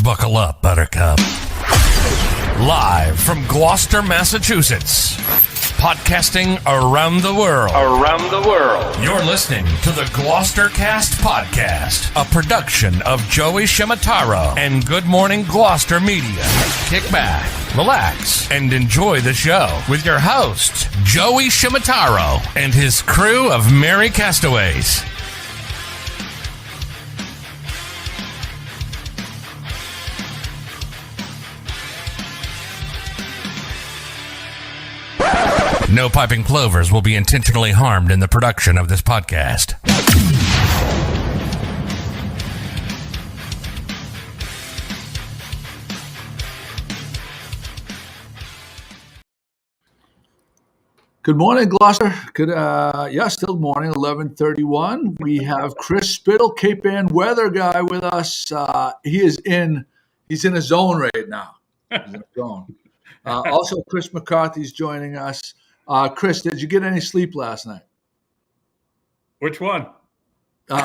Buckle up, Buttercup. Live from Gloucester, Massachusetts. Podcasting around the world. You're listening to the Gloucester Cast Podcast, a production of Joey Shimataro and Good Morning Gloucester Media. Kick back, relax, and enjoy the show with your host, Joey Shimataro, and his crew of merry castaways. No piping plovers will be intentionally harmed in the production of this podcast. Good morning, Gloucester. Still morning, 11:31. We have Chris Spittle, Cape Ann weather guy, with us. He's in a zone right now. He's in a zone. Also, Chris McCarthy's joining us. Chris, did you get any sleep last night? Which one? You're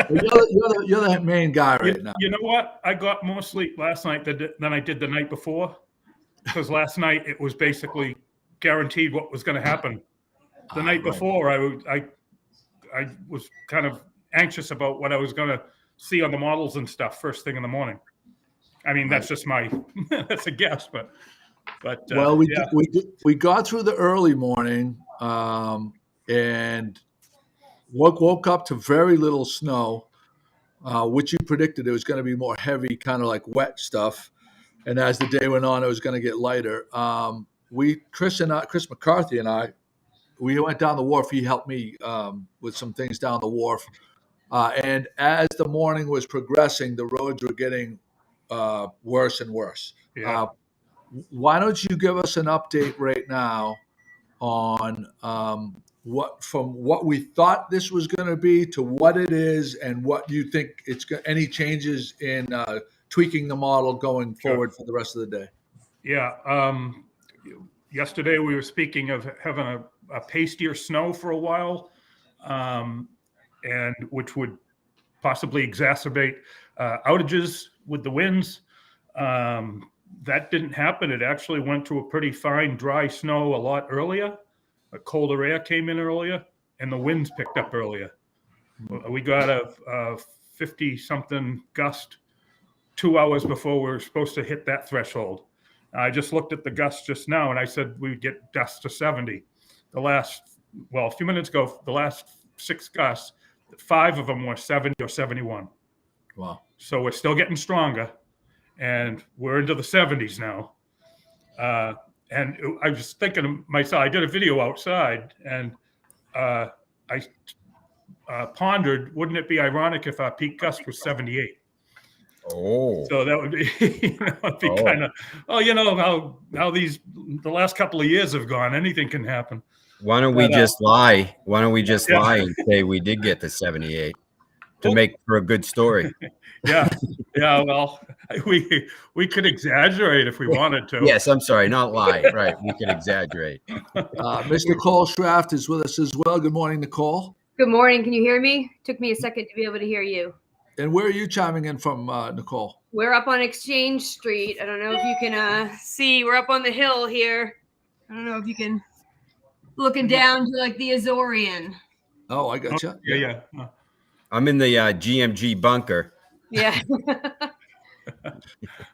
the main guy right now. You know what? I got more sleep last night than I did the night before, because last night it was basically guaranteed what was going to happen. The night before, I was kind of anxious about what I was going to see on the models and stuff first thing in the morning. I mean, that's just that's a guess, but we got through the early morning and woke up to very little snow, which you predicted it was going to be more heavy, kind of like wet stuff. And as the day went on, it was going to get lighter. Chris McCarthy and I, we went down the wharf. He helped me with some things down the wharf. And as the morning was progressing, the roads were getting worse and worse. Yeah. Why don't you give us an update right now on what we thought this was going to be to what it is, and what you think any changes in tweaking the model going forward for the rest of the day? Yeah. Yesterday we were speaking of having a pastier snow for a while, and which would possibly exacerbate outages with the winds. That didn't happen. It actually went to a pretty fine, dry snow a lot earlier. A colder air came in earlier, and the winds picked up earlier. We got a 50-something gust 2 hours before we were supposed to hit that threshold. I just looked at the gusts just now, and I said we'd get gusts to 70. A few minutes ago, the last 6 gusts, 5 of them were 70 or 71. Wow. So we're still getting stronger, and we're into the 70s now. And I was thinking to myself, I did a video outside, and I pondered, wouldn't it be ironic if our peak gust was 78? Oh. So that would be, it'd be kind of, how the last couple of years have gone. Anything can happen. Why don't we just lie? Why don't we just lie and say we did get to 78 to make for a good story? Yeah. Well, we could exaggerate if we wanted to. Yes, I'm sorry, not lie. Right, we could exaggerate. Miss Nicole Schraft is with us as well. Good morning, Nicole. Good morning. Can you hear me? Took me a second to be able to hear you. And where are you chiming in from, Nicole? We're up on Exchange Street. I don't know if you can see. We're up on the hill here. I don't know if you can. Looking down to like the Azorian. Oh, I got you. Yeah. I'm in the GMG bunker. Yeah.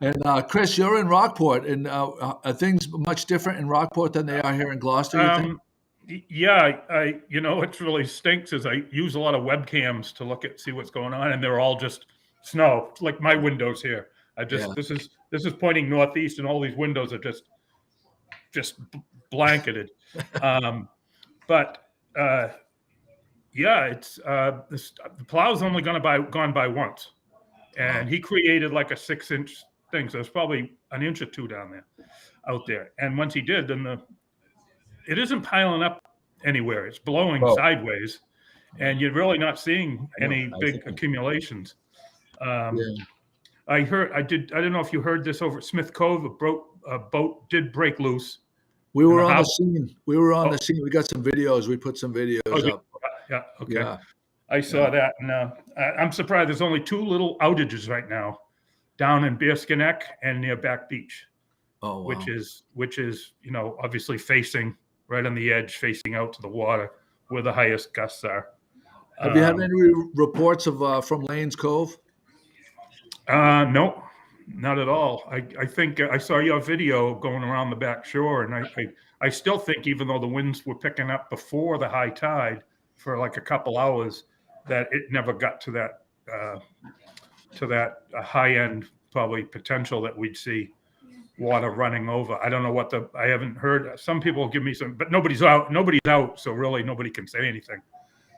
And Chris, you're in Rockport, and are things much different in Rockport than they are here in Gloucester, you think? Yeah, what really stinks is I use a lot of webcams to see what's going on, and they're all just snow, like my windows here. This is pointing northeast, and all these windows are just blanketed. It's the plow's only gone by once, and he created like a 6-inch thing, so it's probably an inch or two out there. And once he did, then it isn't piling up anywhere. It's blowing sideways, and you're really not seeing any big accumulations. I don't know if you heard this over at Smith Cove. A boat did break loose. We were on the scene. We got some videos. We put some videos up. Yeah. Okay. Yeah. I saw that, and I'm surprised there's only 2 little outages right now. down in Bearskin Neck and near Back Beach, Oh, wow. which is obviously facing right on the edge, facing out to the water where the highest gusts are. Have you had any reports of from Lanes Cove? No, not at all. I think I saw your video going around the back shore, and I still think, even though the winds were picking up before the high tide for like a couple hours, that it never got to that high end probably potential that we'd see water running over. I don't know I haven't heard. Some people give me some, but nobody's out, so really nobody can say anything.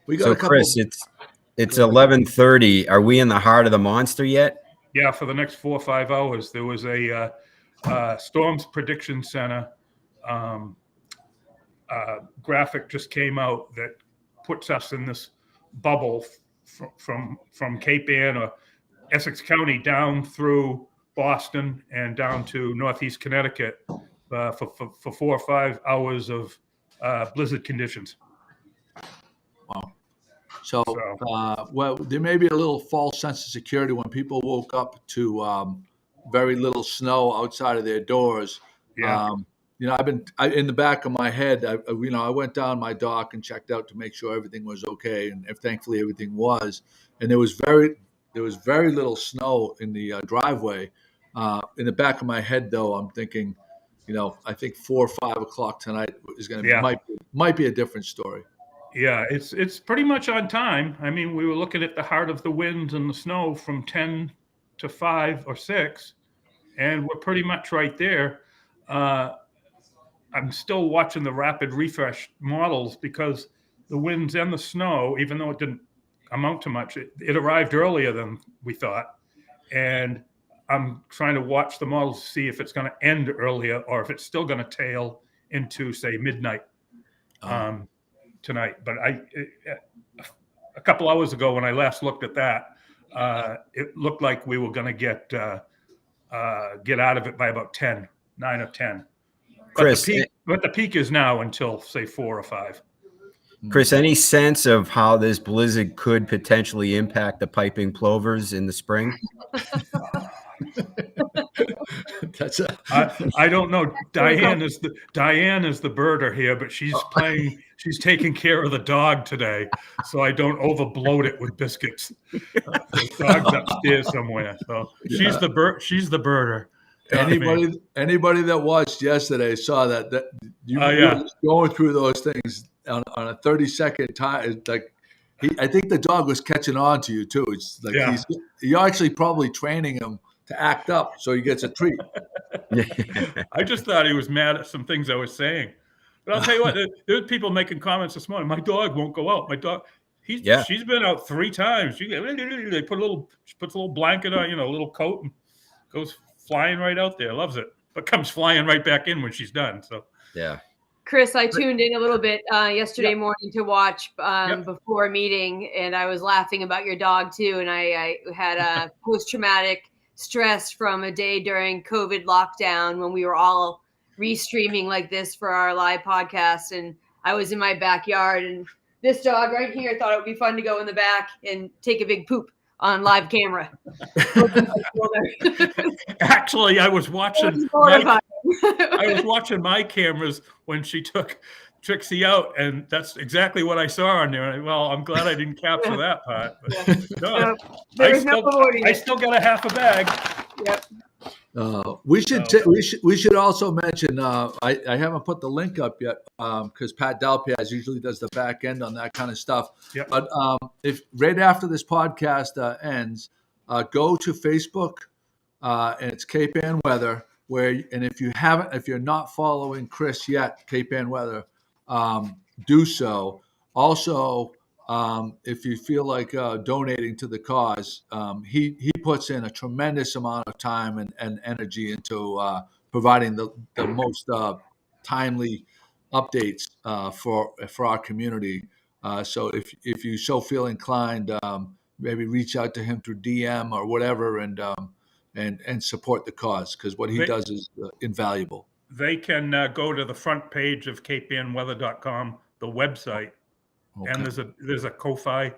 We got So a couple. Chris, it's 11:30. Are we in the heart of the monster yet? Yeah, for the next 4 or 5 hours, there was a Storms Prediction Center graphic just came out that puts us in this bubble from Cape Ann or Essex County down through Boston and down to Northeast Connecticut for 4 or 5 hours of blizzard conditions. Wow. So, well, there may be a little false sense of security when people woke up to very little snow outside of their doors. Yeah. I've been in the back of my head. I went down my dock and checked out to make sure everything was okay, and thankfully everything was. And there was very little snow in the driveway. In the back of my head, though, I'm thinking, I think 4 or 5 o'clock tonight is going to might be a different story. Yeah, it's pretty much on time. I mean, we were looking at the heart of the winds and the snow from 10 to 5 or 6, and we're pretty much right there. I'm still watching the rapid refresh models because the winds and the snow, even though it didn't amount to much, it arrived earlier than we thought. And I'm trying to watch the models to see if it's going to end earlier or if it's still going to tail into, say, midnight. Tonight, but a couple hours ago when I last looked at that, it looked like we were going to get out of it by about 9 or 10. Chris, but the peak is now until say 4 or 5. Chris, any sense of how this blizzard could potentially impact the piping plovers in the spring? I don't know. Diane is the birder here, but she's taking care of the dog today, so I don't overbloat it with biscuits. The dog's upstairs somewhere, so she's the birder. Anybody that watched yesterday saw that you were going through those things on a 30-second time. Like I think the dog was catching on to you too. It's like you're actually probably training him to act up so he gets a treat. I just thought he was mad at some things I was saying. But I'll tell you what, there's people making comments this morning. My dog won't go out. My dog, she's been out 3 times. They puts a little blanket on, a little coat, and goes flying right out there. Loves it, but comes flying right back in when she's done. So yeah. Chris, I tuned in a little bit yesterday morning to watch before a meeting, and I was laughing about your dog too. And I had a post-traumatic stress from a day during COVID lockdown when we were all restreaming like this for our live podcast. And I was in my backyard, and this dog right here thought it would be fun to go in the back and take a big poop on live camera. Actually, I was watching my cameras when she took Trixie out, and that's exactly what I saw on there. Well, I'm glad I didn't capture that part. But I still got a half a bag. Yep. We should also mention. I haven't put the link up yet because Pat Dalpiaz usually does the back end on that kind of stuff. Yep. But if right after this podcast ends, go to Facebook and it's Cape Ann Weather. If you're not following Chris yet, Cape Ann Weather, do so. Also, if you feel like donating to the cause, he puts in a tremendous amount of time and energy into providing the most timely updates for our community. So if you so feel inclined, maybe reach out to him through DM or whatever, and support the cause, because what he does is invaluable. They can go to the front page of capeannweather.com, the website. Okay. And there's a Ko-Fi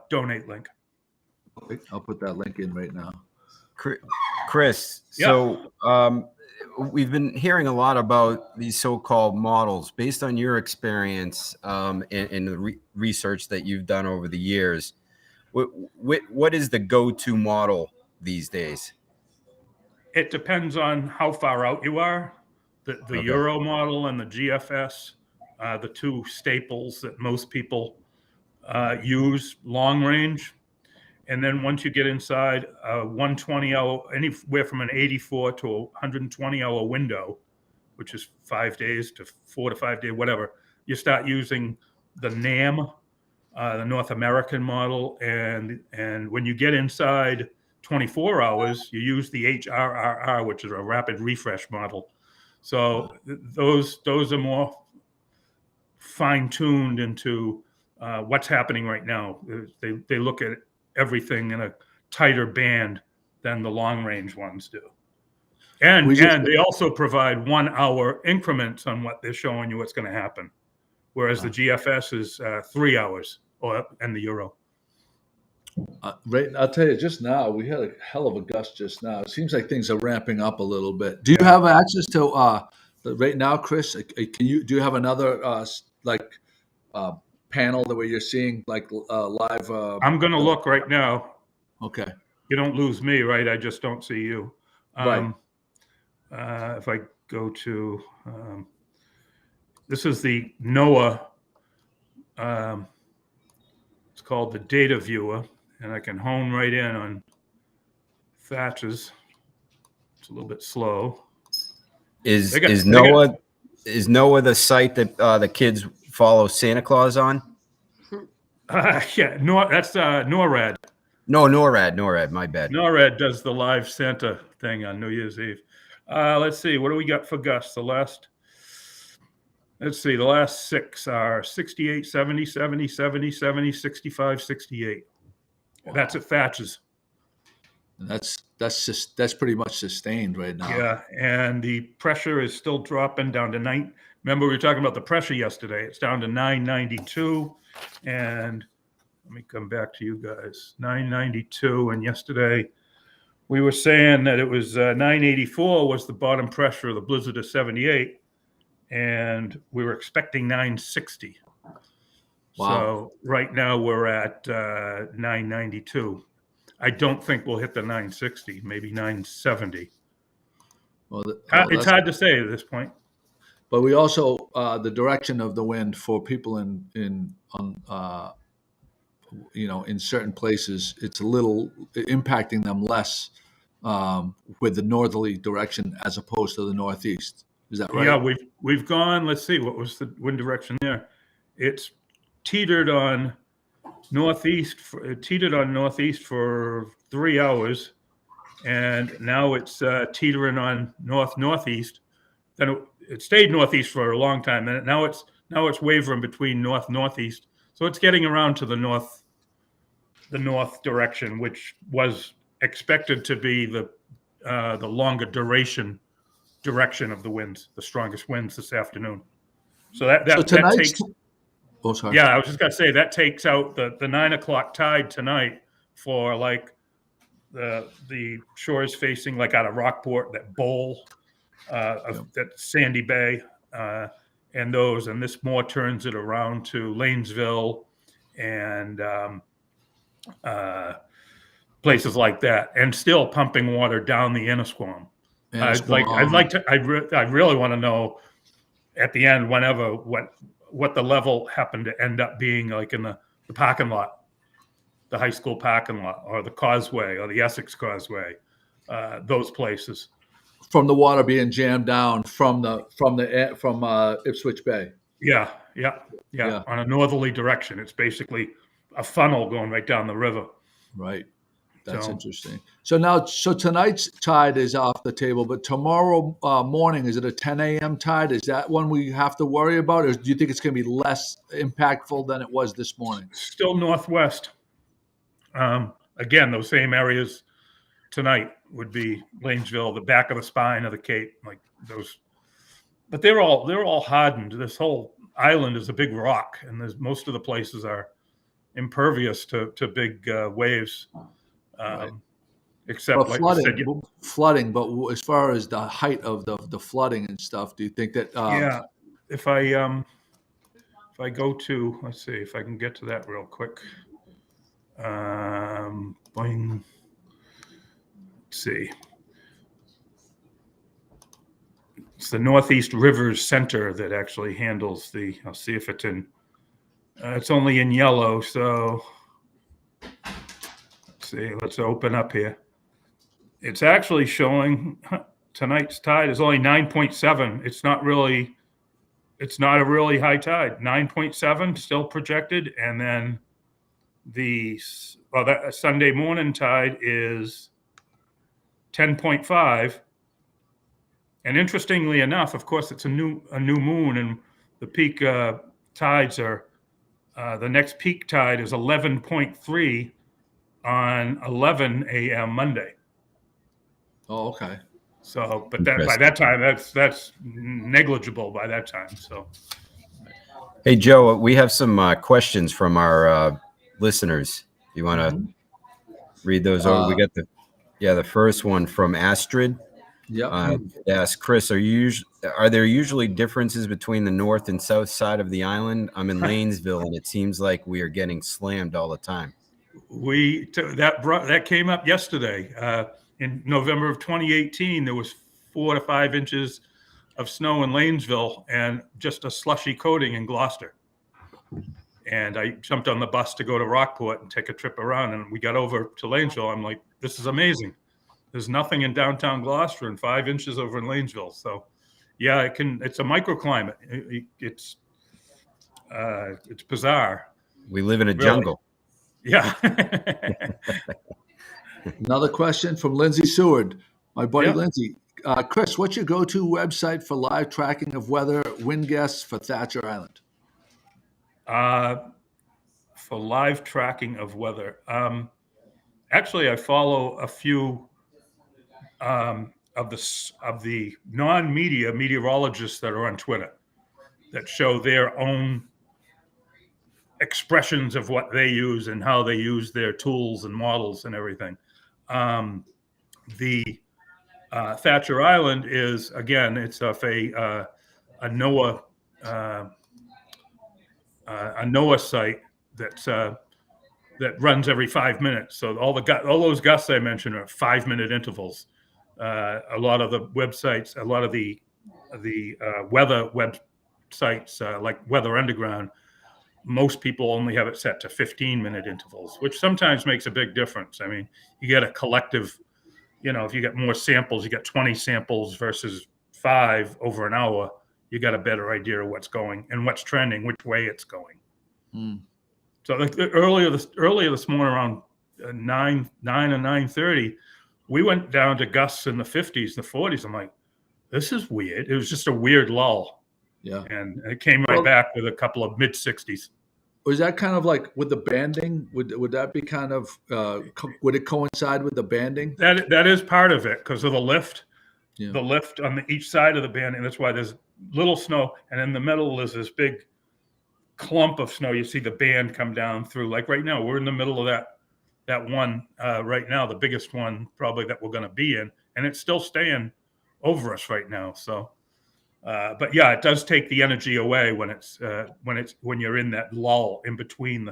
donate link. I'll put that link in right now. Chris, so we've been hearing a lot about these so-called models. Based on your experience and the research that you've done over the years, what is the go-to model these days? It depends on how far out you are. The Euro model and the GFS, the two staples that most people use long range. And then once you get inside a 120 hour, anywhere from an 84 to a 120 hour window, which is 5 days to 4 to 5 days, whatever, you start using the NAM, the North American model. And when you get inside 24 hours, you use the HRRR, which is a rapid refresh model. So those are more fine-tuned into what's happening right now. They look at everything in a tighter band than the long-range ones do. And they also provide 1 hour increments on what they're showing you what's going to happen, whereas the GFS is 3 hours, and the Euro. Right, I'll tell you, just now we had a hell of a gust just now. It seems like things are ramping up a little bit. Do you have access to right now, Chris? Do you have another panel that where you're seeing live? I'm going to look right now. Okay. You don't lose me, right? I just don't see you. Right. If I go to this is the NOAA. It's called the data viewer, and I can hone right in on Thatcher's. It's a little bit slow. Is NOAA the site that the kids follow Santa Claus on? That's NORAD. No, NORAD. My bad. NORAD does the live Santa thing on New Year's Eve. Let's see. What do we got for gusts? The last 6 are 68, 70, 70, 70, 70, 65, 68. Wow. That's at Thatcher's. And that's pretty much sustained right now. Yeah, and the pressure is still dropping down to 9. Remember, we were talking about the pressure yesterday. It's down to 992, and let me come back to you guys. 992, and yesterday we were saying that it was 984 was the bottom pressure of the blizzard of 78, and we were expecting 960. Wow. So right now we're at 992. I don't think we'll hit the 960, maybe 970. It's hard to say at this point. But we also the direction of the wind for people in certain places, it's a little impacting them less with the northerly direction as opposed to the northeast. Is that right? Yeah, we've gone. Let's see, what was the wind direction there? It's teetered on northeast for 3 hours, and now it's teetering on northeast. Then it stayed northeast for a long time, and now it's wavering between northeast. So it's getting around to the north direction, which was expected to be the longer duration direction of the winds, the strongest winds this afternoon. So that takes. Oh, sorry. Yeah, I was just gonna say that takes out the 9 o'clock tide tonight for like the shores facing like out of Rockport, that bowl, that Sandy Bay, and this more turns it around to Lanesville and places like that, and still pumping water down the Innisquam. I really want to know at the end, whenever, what the level happened to end up being like in the parking lot, the high school parking lot, or the Causeway, or the Essex Causeway, those places. From the water being jammed down from Ipswich Bay. Yeah. On a northerly direction, it's basically a funnel going right down the river. Right. That's interesting. So tonight's tide is off the table, but tomorrow morning, is it a 10 a.m. tide? Is that one we have to worry about, or do you think it's going to be less impactful than it was this morning? Still northwest. Again, those same areas tonight would be Lanesville, the back of the spine of the Cape, like those. But they're all hardened. This whole island is a big rock, and most of the places are impervious to big waves. Right. except But like I said, flooding. But as far as the height of the flooding and stuff, do you think that? yeah. If I go to, let's see if I can get to that real quick. Boing. Let's see. It's the Northeast Rivers Center that actually handles the. I'll see if it's in. It's only in yellow, so let's see. Let's open up here. It's actually showing tonight's tide is only 9.7. It's not a really high tide. 9.7 still projected, and then that Sunday morning tide is 10.5. And interestingly enough, of course, it's a new moon, and the peak tides are the next peak tide is 11.3 on 11 a.m. Monday. Oh, okay. So, but that by that time, that's negligible by that time. So, Hey Joe, we have some questions from our listeners. You want to read those over? We got the first one from Astrid. Yeah. Yes, Chris, are there usually differences between the north and south side of the island? I'm in Lanesville, and it seems like we are getting slammed all the time. That came up yesterday. In November of 2018, there was 4 to 5 inches of snow in Lanesville and just a slushy coating in Gloucester. And I jumped on the bus to go to Rockport and take a trip around, and we got over to Lanesville. I'm like, this is amazing. There's nothing in downtown Gloucester and 5 inches over in Lanesville. So, yeah, it's a microclimate. It's bizarre. We live in a jungle. Yeah. Another question from Lindsay Seward, my buddy Lindsay. Chris, what's your go-to website for live tracking of weather, wind gusts for Thacher Island? For live tracking of weather, actually, I follow a few of the non-media meteorologists that are on Twitter that show their own expressions of what they use and how they use their tools and models and everything. The Thacher Island is, again, it's of a NOAA site that runs every 5 minutes. So all those gusts I mentioned are 5-minute intervals. A lot of the websites, a lot of the weather websites like Weather Underground, most people only have it set to 15-minute intervals, which sometimes makes a big difference. I mean, you get a collective, if you get more samples, you get 20 samples versus 5 over an hour, you got a better idea of what's going and what's trending, which way it's going. So earlier this morning around 9 or 9:30, we went down to gusts in the 50s, the 40s. I'm like, this is weird. It was just a weird lull. Yeah. And it came right back with a couple of mid 60s. Was that kind of like with the banding? Would that be kind of, would it coincide with the banding? That is part of it because of the lift. Yeah. The lift on each side of the banding. That's why there's little snow. And in the middle is this big clump of snow. You see the band come down through. Like right now, we're in the middle of that one right now, the biggest one probably that we're going to be in. And it's still staying over us right now. So. But yeah, it does take the energy away when you're in that lull in between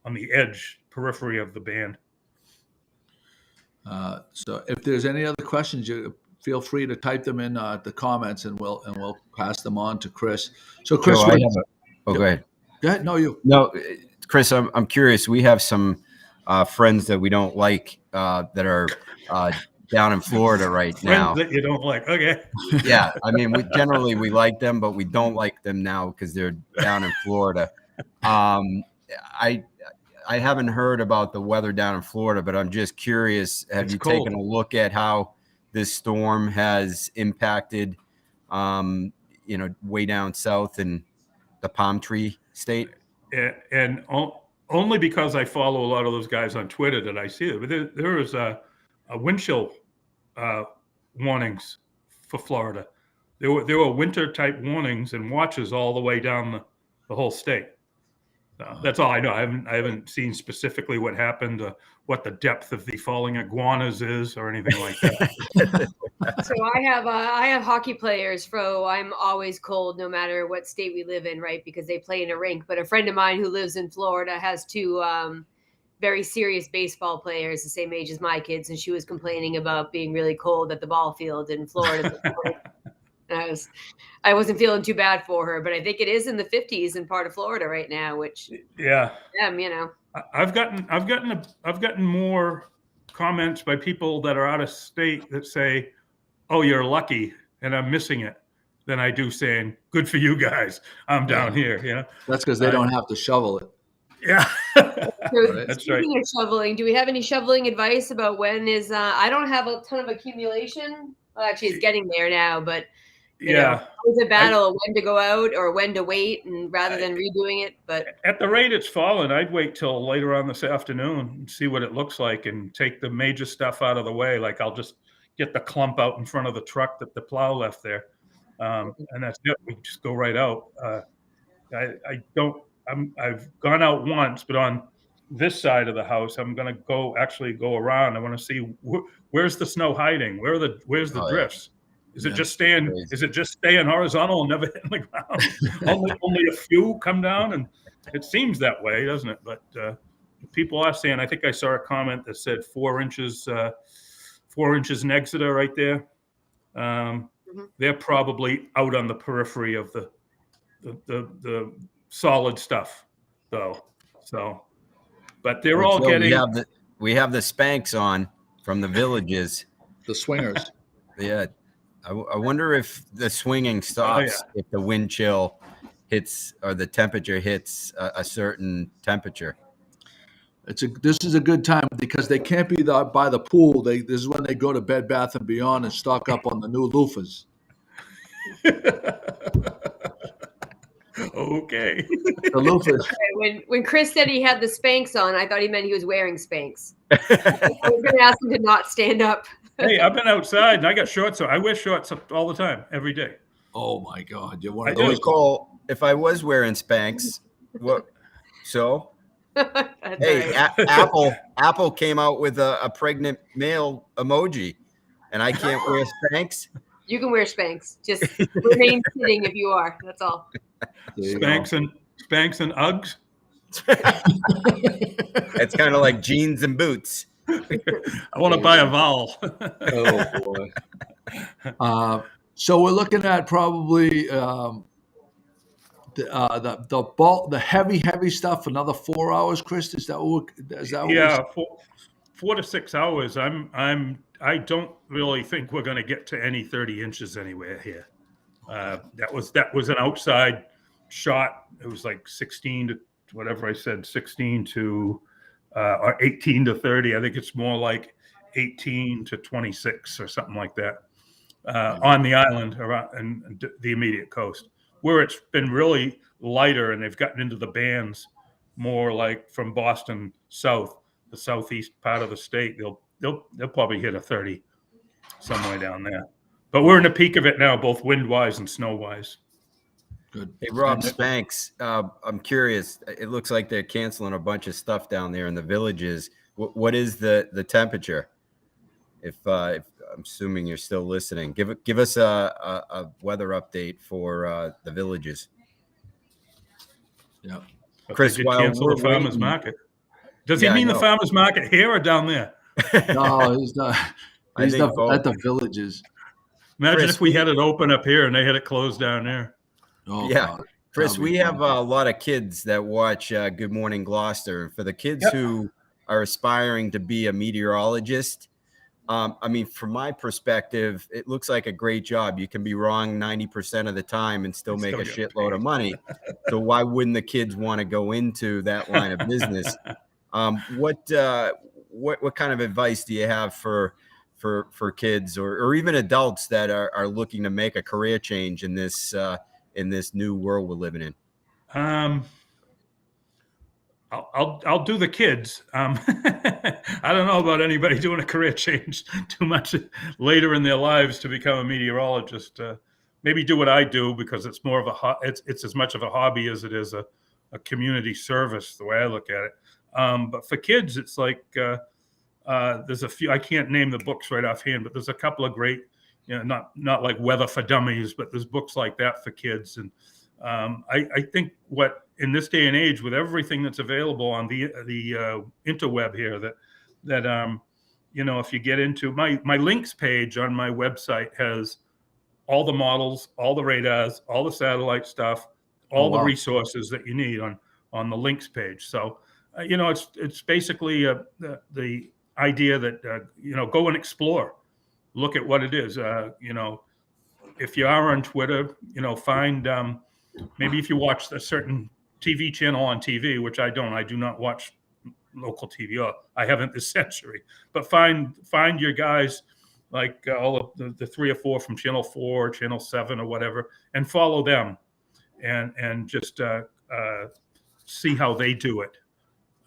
on the edge periphery of the band. So if there's any other questions, you feel free to type them in the comments, and we'll pass them on to Chris. So Chris, Joe, go ahead. Go ahead. No, Chris, I'm curious. We have some friends that we don't like that are down in Florida right now. Friends that you don't like. Okay. Yeah. I mean, we generally like them, but we don't like them now because they're down in Florida. I haven't heard about the weather down in Florida, but I'm just curious. Have you taken a look at how this storm has impacted, way down south in the palm tree state? And only because I follow a lot of those guys on Twitter that I see it. But there is a wind chill warnings for Florida. There were winter type warnings and watches all the way down the whole state. So that's all I know. I haven't seen specifically what happened, what the depth of the falling iguanas is, or anything like that. So I have hockey players, so I'm always cold no matter what state we live in, right? Because they play in a rink. But a friend of mine who lives in Florida has two very serious baseball players the same age as my kids, and she was complaining about being really cold at the ball field in Florida. And I wasn't feeling too bad for her, but I think it is in the 50s in part of Florida right now, which I've gotten more comments by people that are out of state that say, "Oh, you're lucky," and I'm missing it, than I do saying, "Good for you guys. I'm down here." You know, that's because they don't have to shovel it. Yeah, so that's speaking right. of shoveling, do we have any shoveling advice about when is? I don't have a ton of accumulation. Well, actually, it's getting there now, but. You know, it's a battle of when to go out or when to wait, and rather than redoing it. But at the rate it's fallen, I'd wait till later on this afternoon and see what it looks like, and take the major stuff out of the way. Like I'll just get the clump out in front of the truck that the plow left there, and that's it. We just go right out. I've gone out once, but on this side of the house, I'm going to go around. I want to see where's the snow hiding. Where's the drifts? Is it just staying horizontal and never hitting the ground? only a few come down, and it seems that way, doesn't it? But people are saying. I think I saw a comment that said 4 inches in Exeter right there. They're probably out on the periphery of the solid stuff, though. So, but they're all getting. We have the Spanx on from the villages. The swingers. Yeah. I wonder if the swinging stops if the wind chill hits or the temperature hits a certain temperature. This is a good time because they can't be by the pool. This is when they go to Bed Bath & Beyond and stock up on the new loofahs. Okay. The loofahs. When Chris said he had the Spanx on, I thought he meant he was wearing Spanx. I was going to ask him to not stand up. Hey, I've been outside and I got shorts, so I wear shorts all the time, every day. Oh my God, you're one of those. Cole, if I was wearing Spanx, what? So, hey, right. Apple came out with a pregnant male emoji, and I can't wear Spanx. You can wear Spanx. Just remain sitting if you are. That's all. Spanx and Uggs. It's kind of like jeans and boots. I want to buy a vowel. Oh boy. So we're looking at probably the heavy stuff. Another 4 hours, Chris. Is that what? 4 to 6 hours. I don't really think we're going to get to any 30 inches anywhere here. That was an outside shot. It was like 16 to whatever I said, 16 to. Or 18 to 30. I think it's more like 18 to 26 or something like that on the island around and the immediate coast, where it's been really lighter and they've gotten into the bands more like from Boston south, the southeast part of the state. They'll probably hit a 30 somewhere down there. But we're in the peak of it now, both wind wise and snow wise. Good. Hey, Rob Spanx, I'm curious. It looks like they're canceling a bunch of stuff down there in the villages. What is the temperature? If I'm assuming you're still listening, give us a weather update for the villages. Yeah, Chris, cancel the farmers market. Does he mean the farmers market here or down there? No, he's not. He's not at the villages. Imagine Chris, if we had it open up here and they had it closed down there. Oh, yeah, God. Chris, we have a lot of kids that watch Good Morning Gloucester. For the kids who are aspiring to be a meteorologist, I mean, from my perspective, it looks like a great job. You can be wrong 90% of the time and still make a shitload of money. So why wouldn't the kids want to go into that line of business? What kind of advice do you have for kids or even adults that are looking to make a career change in this new world we're living in? I'll do the kids. I don't know about anybody doing a career change too much later in their lives to become a meteorologist. Maybe do what I do because it's more of it's as much of a hobby as it is a a community service, the way I look at it. But for kids, it's like there's a few. I can't name the books right offhand, but there's a couple of great, not like Weather for Dummies, but there's books like that for kids. And I think what in this day and age, with everything that's available on the interweb here, that if you get into my links page on my website has all the models, all the radars, all the satellite stuff, all the resources that you need on the links page. So, it's basically the idea that, go and explore, look at what it is. If you are on Twitter, find maybe if you watch a certain TV channel on TV, which I do not watch local TV, or I haven't this century, but find your guys like all of the 3 or 4 from Channel 4, Channel 7 or whatever, and follow them and just see how they do it.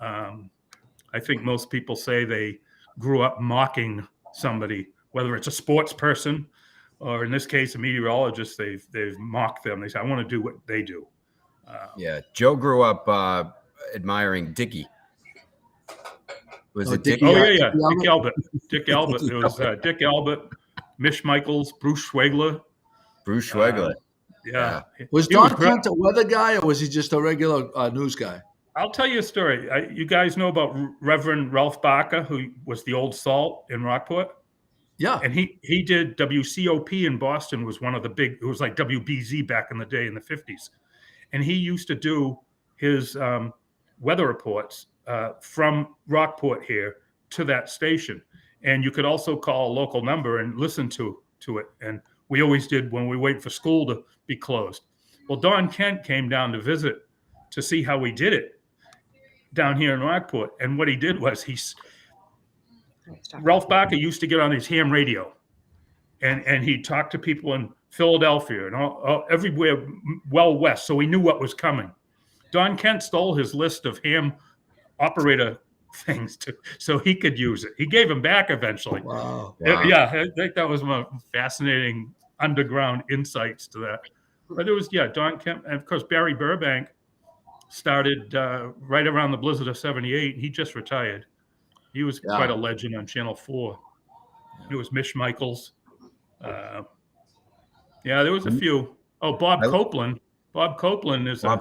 I think most people say they grew up mocking somebody, whether it's a sports person or in this case, a meteorologist. They've mocked them. They say, I want to do what they do. Joe grew up admiring Dickie. Was it Dickie? Oh, yeah. Dick Albert. Dick Albert. It was Dick Albert, Mish Michaels, Bruce Schwegler. Yeah. Was Don Kent a weather guy, or was he just a regular news guy? I'll tell you a story. You guys know about Reverend Ralph Barker, who was the Old Salt in Rockport? Yeah. And he did WCOP in Boston, was one of the big, it was like WBZ back in the day in the 50s. And he used to do his weather reports from Rockport here to that station. And you could also call a local number and listen to it. And we always did when we wait for school to be closed. Well, Don Kent came down to visit to see how we did it down here in Rockport. And what he did was Ralph Barker used to get on his ham radio and he'd talk to people in Philadelphia and all everywhere well west. So he knew what was coming. Don Kent stole his list of ham operator things so he could use it. He gave them back eventually. Wow. Yeah, I think that was one fascinating underground insights to that. But it was, Don Kent. And of course, Barry Burbank started right around the blizzard of 78. He just retired. He was quite a legend on Channel 4. It was Mish Michaels. There was a few. Oh, Bob Copeland. Bob Copeland is an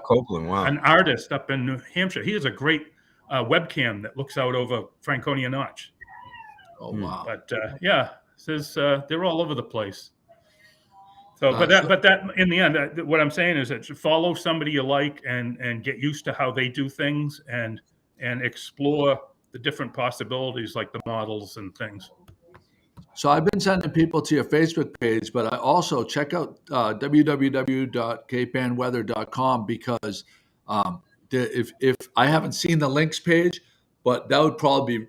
artist up in New Hampshire. He has a great webcam that looks out over Franconia Notch. Oh, wow. But says they're all over the place. So, but that in the end, what I'm saying is that you follow somebody you like and get used to how they do things and explore the different possibilities, like the models and things. So I've been sending people to your Facebook page, but I also check out www.capeanweather.com because if I haven't seen the links page, but that would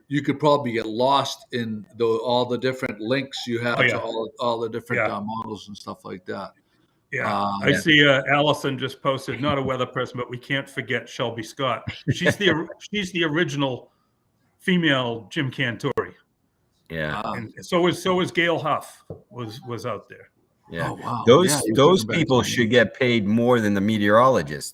you could probably get lost in all the different links you have to all the different models and stuff like that. I see Allison just posted, not a weather person, but we can't forget Shelby Scott. She's the original female Jim Cantori. Yeah. And so is Gail Huff was out there. Yeah. Oh, wow. Those people should get paid more than the meteorologist.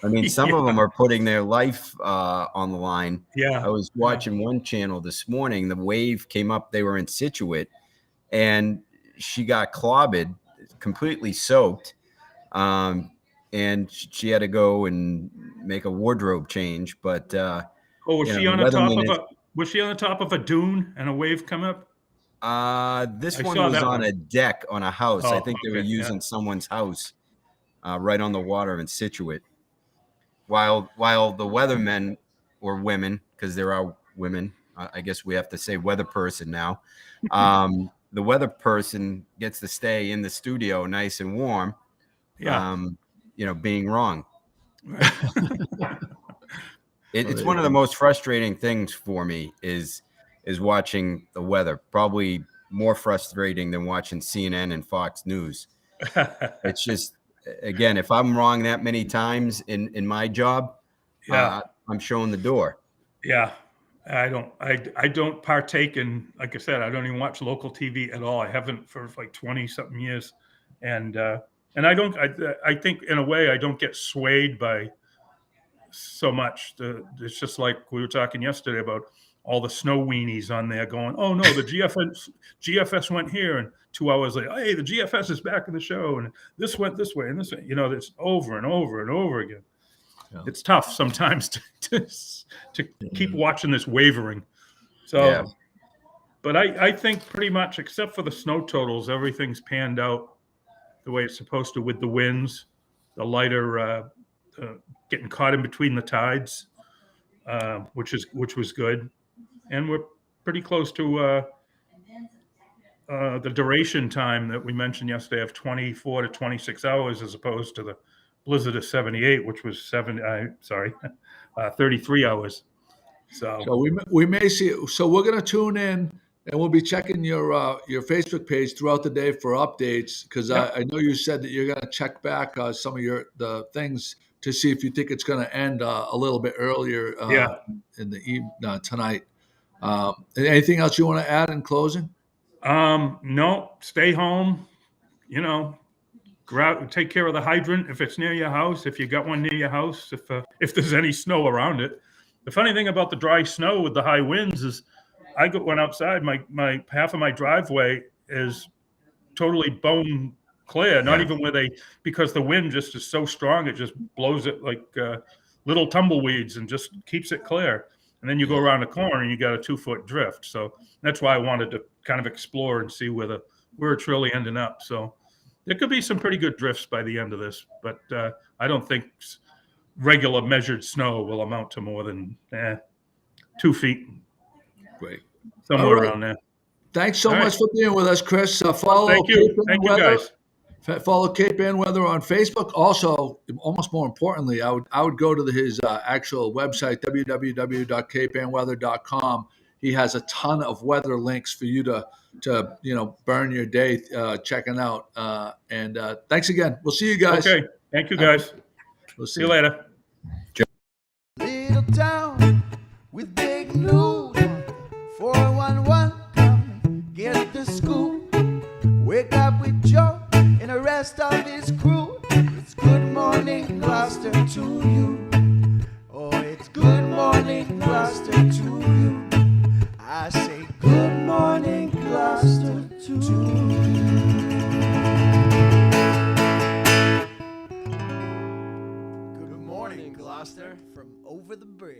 I mean, some of them are putting their life on the line. Yeah. I was watching one channel this morning. The wave came up. They were in Scituate, and she got clobbered, completely soaked. And she had to go and make a wardrobe change. But was she on the top of a dune and a wave come up? This one was on a deck on a house. I think they were using someone's house right on the water in Scituate. While the weathermen or women, because there are women, I guess we have to say weather person now. The weather person gets to stay in the studio nice and warm. Being wrong. It's one of the most frustrating things for me is watching the weather. Probably more frustrating than watching CNN and Fox News. It's just, again, if I'm wrong that many times in my job, I'm showing the door. Yeah. I don't partake in, like I said, I don't even watch local TV at all. I haven't for like 20 something years. And I think in a way I don't get swayed by so much. It's just like we were talking yesterday about all the snow weenies on there going, oh no, the GFS went here, and 2 hours later, hey, the GFS is back in the show, and this went this way and this way. It's over and over and over again. Yeah. It's tough sometimes to keep watching this wavering. So, yeah. But I think pretty much, except for the snow totals, everything's panned out the way it's supposed to with the winds, the lighter getting caught in between the tides, which was good. And we're pretty close to the duration time that we mentioned yesterday of 24 to 26 hours, as opposed to the blizzard of 78, which was 33 hours. So we may see. So we're going to tune in, and we'll be checking your Facebook page throughout the day for updates, because yep. I know you said that you're going to check back some of the things to see if you think it's going to end a little bit earlier in the evening tonight. Anything else you want to add in closing? No, stay home. Go out, take care of the hydrant if it's near your house. If you got one near your house, if there's any snow around it. The funny thing about the dry snow with the high winds is, I went outside. My half of my driveway is totally bone clear. Not even because the wind just is so strong, it just blows it like little tumbleweeds and just keeps it clear. And then you go around the corner and you got a 2-foot drift. So that's why I wanted to kind of explore and see where it's really ending up. So there could be some pretty good drifts by the end of this, but I don't think regular measured snow will amount to more than 2 feet. Great. Somewhere around there. Thanks so much for being with us, Chris. Follow Thank you guys. Follow Cape Ann Weather on Facebook. Also, almost more importantly, I would go to his actual website, www.capeannweather.com. He has a ton of weather links for you to burn your day checking out. And thanks again. We'll see you guys. Okay. Thank you, guys. We'll see you later. Little town with big news. 411, come get the scoop. Wake up with Joe and the rest of his crew. It's good morning, Gloucester, to you. Oh, it's good morning, Gloucester, to you. I say good morning, Gloucester, to you. Good morning, Gloucester, from over the bridge.